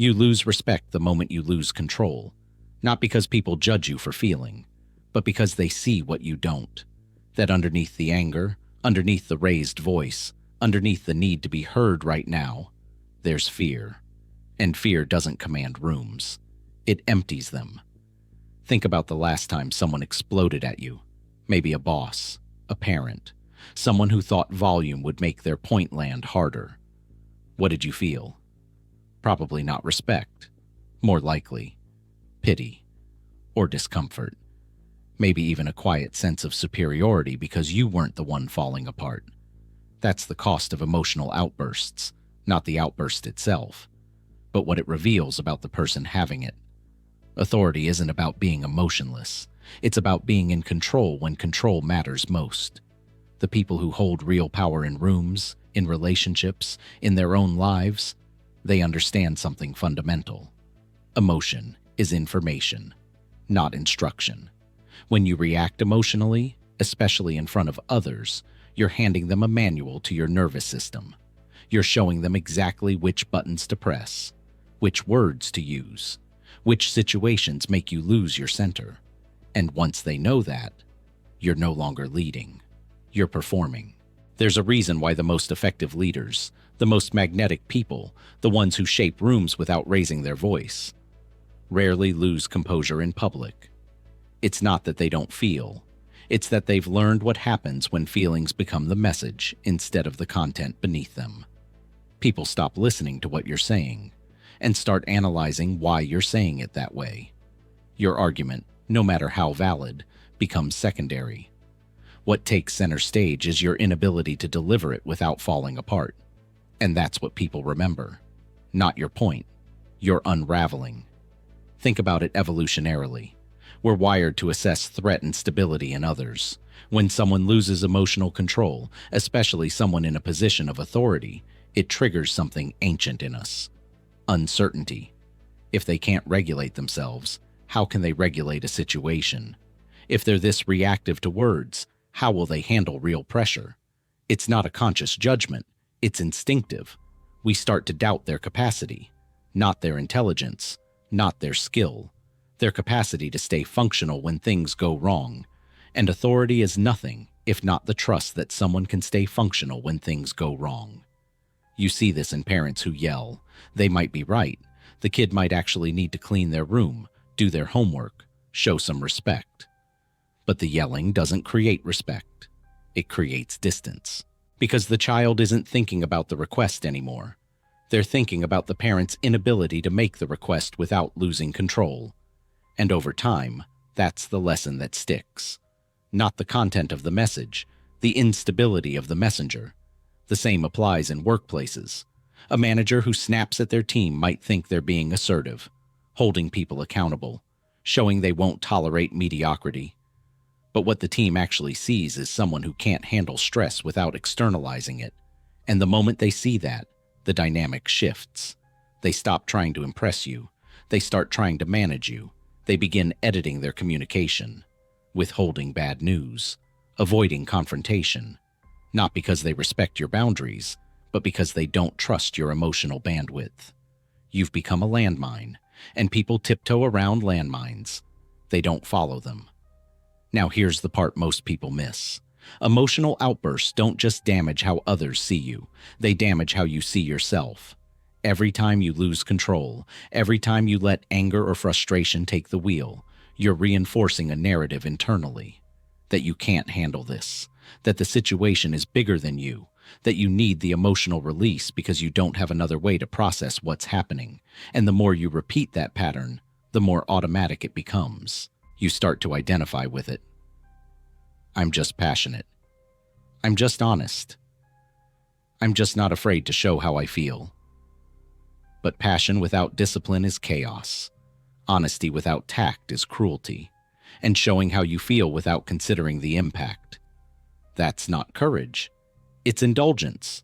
You lose respect the moment you lose control, not because people judge you for feeling, but because they see what you don't. That underneath the anger, underneath the raised voice, underneath the need to be heard right now, there's fear. And fear doesn't command rooms. It empties them. Think about the last time someone exploded at you. Maybe a boss, a parent, someone who thought volume would make their point land harder. What did you feel? Probably not respect. More likely, pity or discomfort. Maybe even a quiet sense of superiority because you weren't the one falling apart. That's the cost of emotional outbursts, not the outburst itself, but what it reveals about the person having it. Authority isn't about being emotionless. It's about being in control when control matters most. The people who hold real power in rooms, in relationships, in their own lives, they understand something fundamental. Emotion is information, not instruction. When you react emotionally, especially in front of others, you're handing them a manual to your nervous system. You're showing them exactly which buttons to press, which words to use, which situations make you lose your center. And once they know that, you're no longer leading. You're performing. There's a reason why the most effective leaders, the most magnetic people, the ones who shape rooms without raising their voice, rarely lose composure in public. It's not that they don't feel. It's that they've learned what happens when feelings become the message instead of the content beneath them. People stop listening to what you're saying and start analyzing why you're saying it that way. Your argument, no matter how valid, becomes secondary. What takes center stage is your inability to deliver it without falling apart. And that's what people remember. Not your point. Your unraveling. Think about it evolutionarily. We're wired to assess threat and stability in others. When someone loses emotional control, especially someone in a position of authority, it triggers something ancient in us. Uncertainty. If they can't regulate themselves, how can they regulate a situation? If they're this reactive to words, how will they handle real pressure? It's not a conscious judgment, it's instinctive. We start to doubt their capacity, not their intelligence, not their skill, their capacity to stay functional when things go wrong. And authority is nothing if not the trust that someone can stay functional when things go wrong. You see this in parents who yell. They might be right. The kid might actually need to clean their room, do their homework, show some respect. But the yelling doesn't create respect. It creates distance. Because the child isn't thinking about the request anymore. They're thinking about the parent's inability to make the request without losing control. And over time, that's the lesson that sticks. Not the content of the message, the instability of the messenger. The same applies in workplaces. A manager who snaps at their team might think they're being assertive, holding people accountable, showing they won't tolerate mediocrity. But what the team actually sees is someone who can't handle stress without externalizing it. And the moment they see that, the dynamic shifts. They stop trying to impress you. They start trying to manage you. They begin editing their communication, withholding bad news, avoiding confrontation, not because they respect your boundaries, but because they don't trust your emotional bandwidth. You've become a landmine, and people tiptoe around landmines. They don't follow them. Now here's the part most people miss. Emotional outbursts don't just damage how others see you, they damage how you see yourself. Every time you lose control, every time you let anger or frustration take the wheel, you're reinforcing a narrative internally. That you can't handle this, that the situation is bigger than you, that you need the emotional release because you don't have another way to process what's happening. And the more you repeat that pattern, the more automatic it becomes. You start to identify with it. I'm just passionate. I'm just honest. I'm just not afraid to show how I feel. But passion without discipline is chaos. Honesty without tact is cruelty. And showing how you feel without considering the impact. That's not courage. It's indulgence.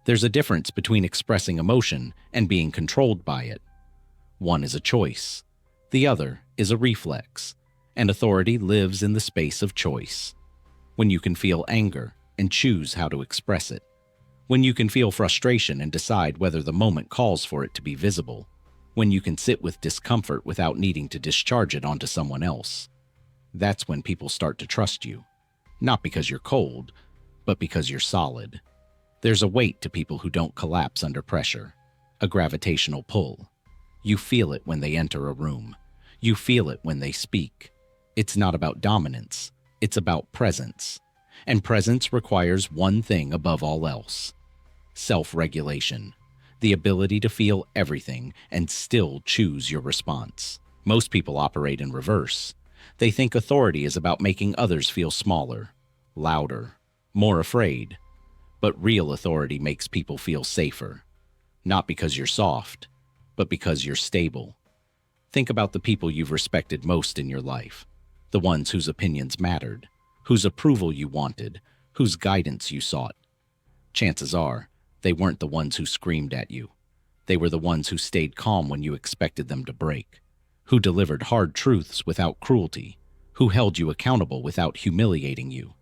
There's a difference between expressing emotion and being controlled by it. One is a choice. The other is a reflex. And authority lives in the space of choice. When you can feel anger and choose how to express it. When you can feel frustration and decide whether the moment calls for it to be visible. when you can sit with discomfort without needing to discharge it onto someone else. That's when people start to trust you, not because you're cold, but because you're solid. There's a weight to people who don't collapse under pressure, a gravitational pull. You feel it when they enter a room. You feel it when they speak. It's not about dominance, it's about presence. And presence requires one thing above all else: self-regulation, the ability to feel everything and still choose your response. Most people operate in reverse. They think authority is about making others feel smaller, louder, more afraid. But real authority makes people feel safer, not because you're soft, but because you're stable. Think about the people you've respected most in your life, the ones whose opinions mattered, whose approval you wanted, whose guidance you sought. Chances are, they weren't the ones who screamed at you. They were the ones who stayed calm when you expected them to break, who delivered hard truths without cruelty, who held you accountable without humiliating you.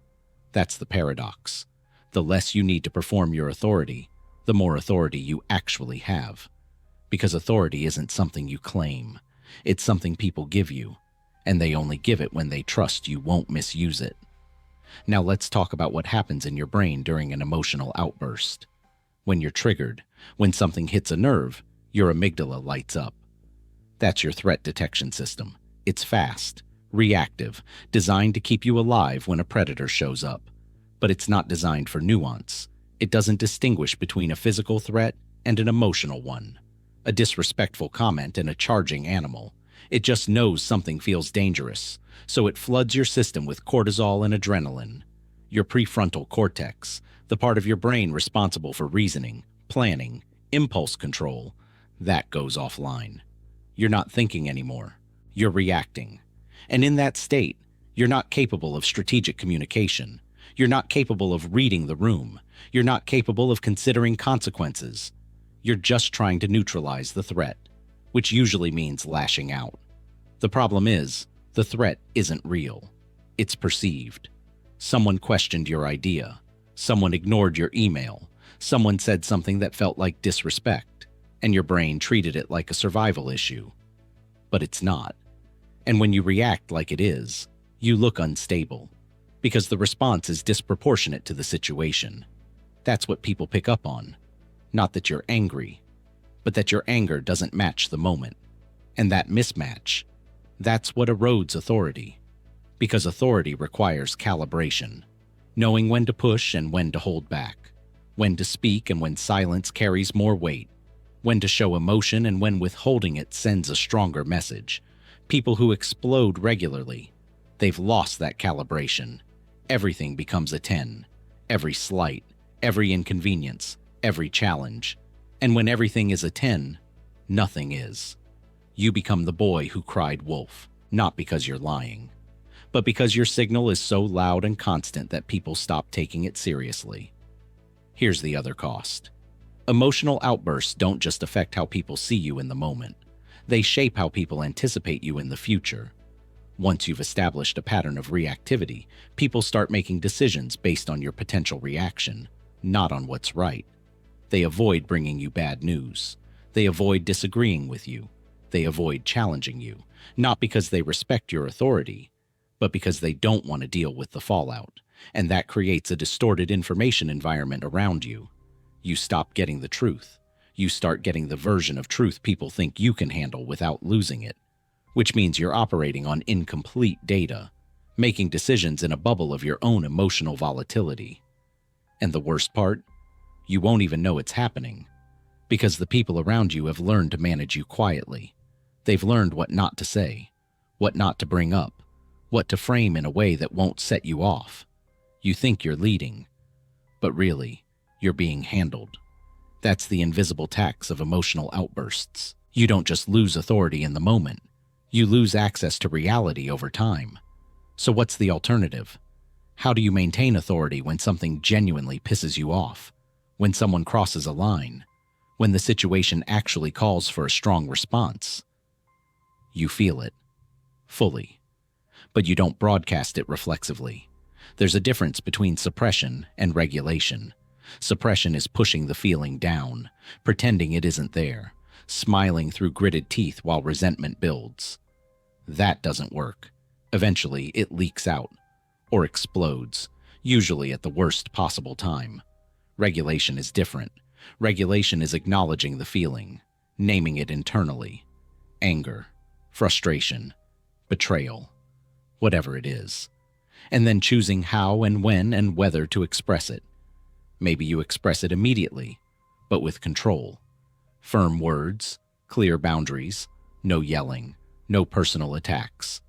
That's the paradox. The less you need to perform your authority, the more authority you actually have. Because authority isn't something you claim. It's something people give you, and they only give it when they trust you won't misuse it. Now let's talk about what happens in your brain during an emotional outburst. When you're triggered, when something hits a nerve, your amygdala lights up. That's your threat detection system. It's fast, reactive, designed to keep you alive when a predator shows up. But it's not designed for nuance. It doesn't distinguish between a physical threat and an emotional one, a disrespectful comment and a charging animal. It just knows something feels dangerous, so it floods your system with cortisol and adrenaline. Your prefrontal cortex, the part of your brain responsible for reasoning, planning, impulse control, that goes offline. You're not thinking anymore. You're reacting. And in that state, you're not capable of strategic communication. You're not capable of reading the room. You're not capable of considering consequences. You're just trying to neutralize the threat, which usually means lashing out. The problem is, the threat isn't real. It's perceived. Someone questioned your idea. Someone ignored your email. Someone said something that felt like disrespect, and your brain treated it like a survival issue. But it's not. And when you react like it is, you look unstable, because the response is disproportionate to the situation. That's what people pick up on. Not that you're angry, but that your anger doesn't match the moment. And that mismatch, that's what erodes authority. Because authority requires calibration, knowing when to push and when to hold back, when to speak and when silence carries more weight, when to show emotion and when withholding it sends a stronger message. People who explode regularly, they've lost that calibration. Everything becomes a 10. Every slight, every inconvenience, every challenge. And when everything is a 10, nothing is. You become the boy who cried wolf, not because you're lying, but because your signal is so loud and constant that people stop taking it seriously. Here's the other cost. Emotional outbursts don't just affect how people see you in the moment. They shape how people anticipate you in the future. Once you've established a pattern of reactivity, people start making decisions based on your potential reaction, not on what's right. They avoid bringing you bad news. They avoid disagreeing with you. They avoid challenging you, not because they respect your authority, but because they don't want to deal with the fallout, and that creates a distorted information environment around you. You stop getting the truth. You start getting the version of truth people think you can handle without losing it, which means you're operating on incomplete data, making decisions in a bubble of your own emotional volatility. And the worst part? You won't even know it's happening, because the people around you have learned to manage you quietly. They've learned what not to say, what not to bring up, what to frame in a way that won't set you off. You think you're leading, but really, you're being handled. That's the invisible tax of emotional outbursts. You don't just lose authority in the moment. You lose access to reality over time. So what's the alternative? How do you maintain authority when something genuinely pisses you off? When someone crosses a line? When the situation actually calls for a strong response? You feel it, fully, but you don't broadcast it reflexively. There's a difference between suppression and regulation. Suppression is pushing the feeling down, pretending it isn't there. smiling through gritted teeth while resentment builds. That doesn't work. Eventually, it leaks out, or explodes, usually at the worst possible time. Regulation is different. Regulation is acknowledging the feeling, naming it internally. Anger, frustration, betrayal, whatever it is. And then choosing how and when and whether to express it. Maybe you express it immediately, but with control. Firm words, clear boundaries, no yelling, no personal attacks.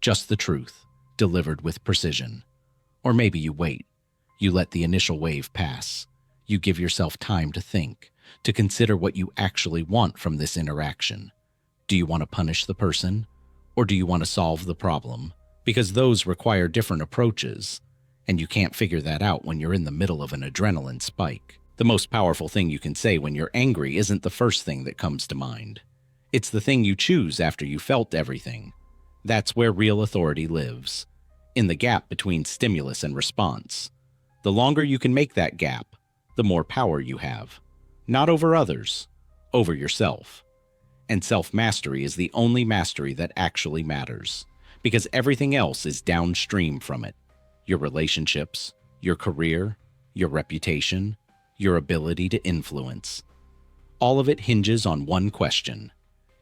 Just the truth, delivered with precision. Or maybe you wait. You let the initial wave pass. You give yourself time to think, to consider what you actually want from this interaction. Do you want to punish the person? Or do you want to solve the problem? Because those require different approaches, and you can't figure that out when you're in the middle of an adrenaline spike. The most powerful thing you can say when you're angry isn't the first thing that comes to mind. It's the thing you choose after you felt everything. That's where real authority lives, in the gap between stimulus and response. The longer you can make that gap, the more power you have. Not over others, over yourself. And self-mastery is the only mastery that actually matters, because everything else is downstream from it. Your relationships, your career, your reputation, your ability to influence. All of it hinges on one question.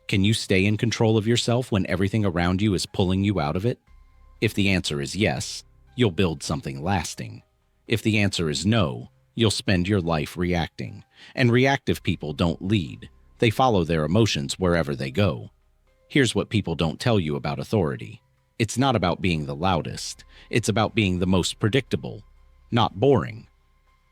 Can you stay in control of yourself when everything around you is pulling you out of it? If the answer is yes, you'll build something lasting. If the answer is no, you'll spend your life reacting. And reactive people don't lead. They follow their emotions wherever they go. Here's what people don't tell you about authority. It's not about being the loudest. It's about being the most predictable, not boring.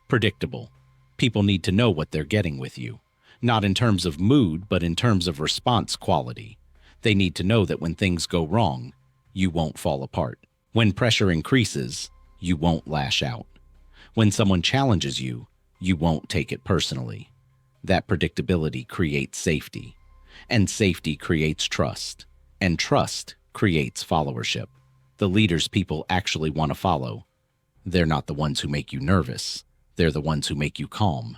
Predictable. People need to know what they're getting with you. Not in terms of mood, but in terms of response quality. They need to know that when things go wrong, you won't fall apart. When pressure increases, you won't lash out. When someone challenges you, you won't take it personally. That predictability creates safety. And safety creates trust. And trust creates followership. The leaders people actually want to follow. They're not the ones who make you nervous. They're the ones who make you calm,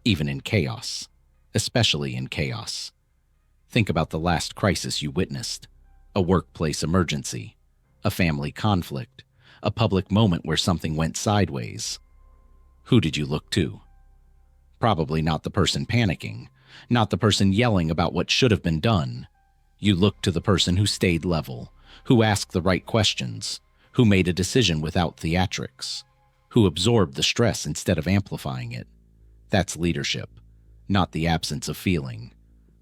even in chaos. Especially in chaos. Think about the last crisis you witnessed. A workplace emergency, a family conflict, a public moment where something went sideways. Who did you look to? Probably not the person panicking, not the person yelling about what should have been done. You looked to the person who stayed level, who asked the right questions, who made a decision without theatrics, who absorbed the stress instead of amplifying it. That's leadership. Not the absence of feeling,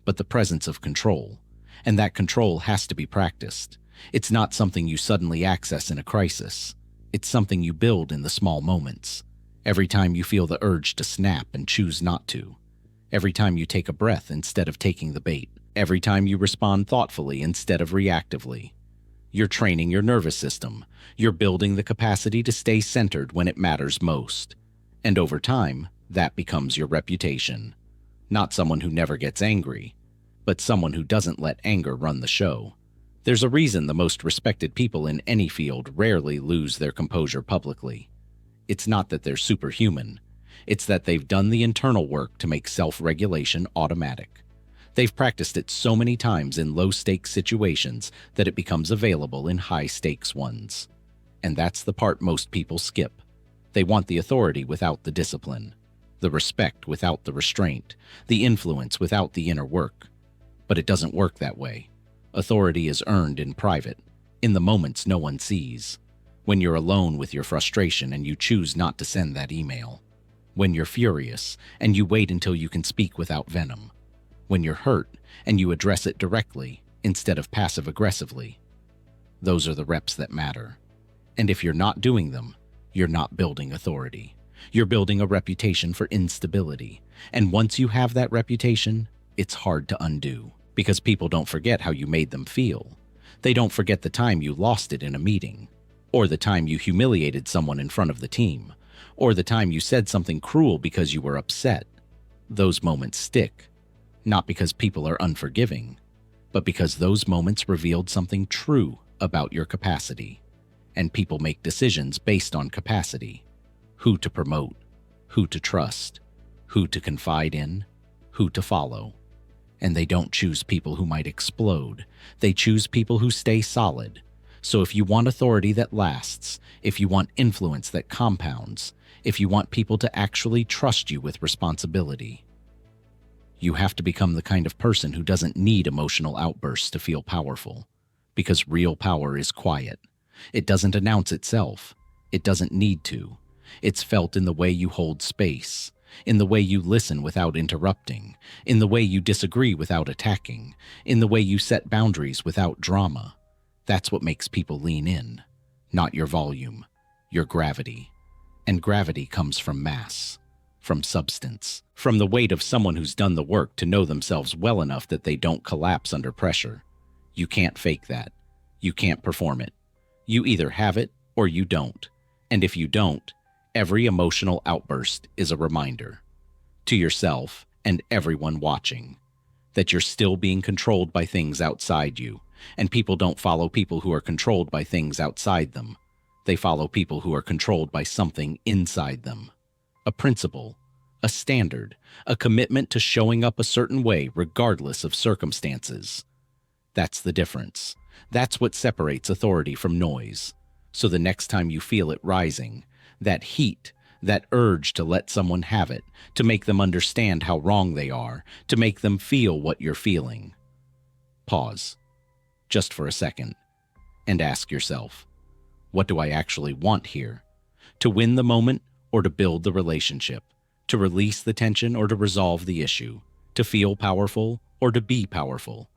but the presence of control. And that control has to be practiced. It's not something you suddenly access in a crisis. It's something you build in the small moments. Every time you feel the urge to snap and choose not to. Every time you take a breath instead of taking the bait. Every time you respond thoughtfully instead of reactively. You're training your nervous system. You're building the capacity to stay centered when it matters most. And over time, that becomes your reputation. Not someone who never gets angry, but someone who doesn't let anger run the show. There's a reason the most respected people in any field rarely lose their composure publicly. It's not that they're superhuman. It's that they've done the internal work to make self-regulation automatic. They've practiced it so many times in low-stakes situations that it becomes available in high-stakes ones. And that's the part most people skip. They want the authority without the discipline. The respect without the restraint, the influence without the inner work. But it doesn't work that way. Authority is earned in private, in the moments no one sees. When you're alone with your frustration and you choose not to send that email. When you're furious and you wait until you can speak without venom. When you're hurt and you address it directly instead of passive-aggressively. Those are the reps that matter. And if you're not doing them, you're not building authority. You're building a reputation for instability. And once you have that reputation, it's hard to undo. Because people don't forget how you made them feel. They don't forget the time you lost it in a meeting. Or the time you humiliated someone in front of the team. Or the time you said something cruel because you were upset. Those moments stick. Not because people are unforgiving, but because those moments revealed something true about your capacity. And people make decisions based on capacity. Who to promote, who to trust, who to confide in, who to follow. And they don't choose people who might explode. They choose people who stay solid. So if you want authority that lasts, if you want influence that compounds, if you want people to actually trust you with responsibility, you have to become the kind of person who doesn't need emotional outbursts to feel powerful. Because real power is quiet. It doesn't announce itself. It doesn't need to. It's felt in the way you hold space, in the way you listen without interrupting, in the way you disagree without attacking, in the way you set boundaries without drama. That's what makes people lean in. Not your volume, your gravity. And gravity comes from mass, from substance, from the weight of someone who's done the work to know themselves well enough that they don't collapse under pressure. You can't fake that. You can't perform it. You either have it or you don't. And if you don't, every emotional outburst is a reminder to yourself and everyone watching that you're still being controlled by things outside you. And people don't follow people who are controlled by things outside them. They follow people who are controlled by something inside them. A principle, a standard, a commitment to showing up a certain way regardless of circumstances. That's the difference. That's what separates authority from noise. So the next time you feel it rising, that heat, that urge to let someone have it, to make them understand how wrong they are, to make them feel what you're feeling, pause, just for a second, and ask yourself, what do I actually want here? To win the moment or to build the relationship? To release the tension or to resolve the issue? To feel powerful or to be powerful?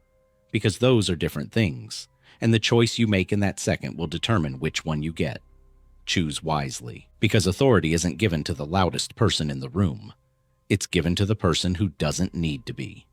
Because those are different things, and the choice you make in that second will determine which one you get. Choose wisely, because authority isn't given to the loudest person in the room. It's given to the person who doesn't need to be.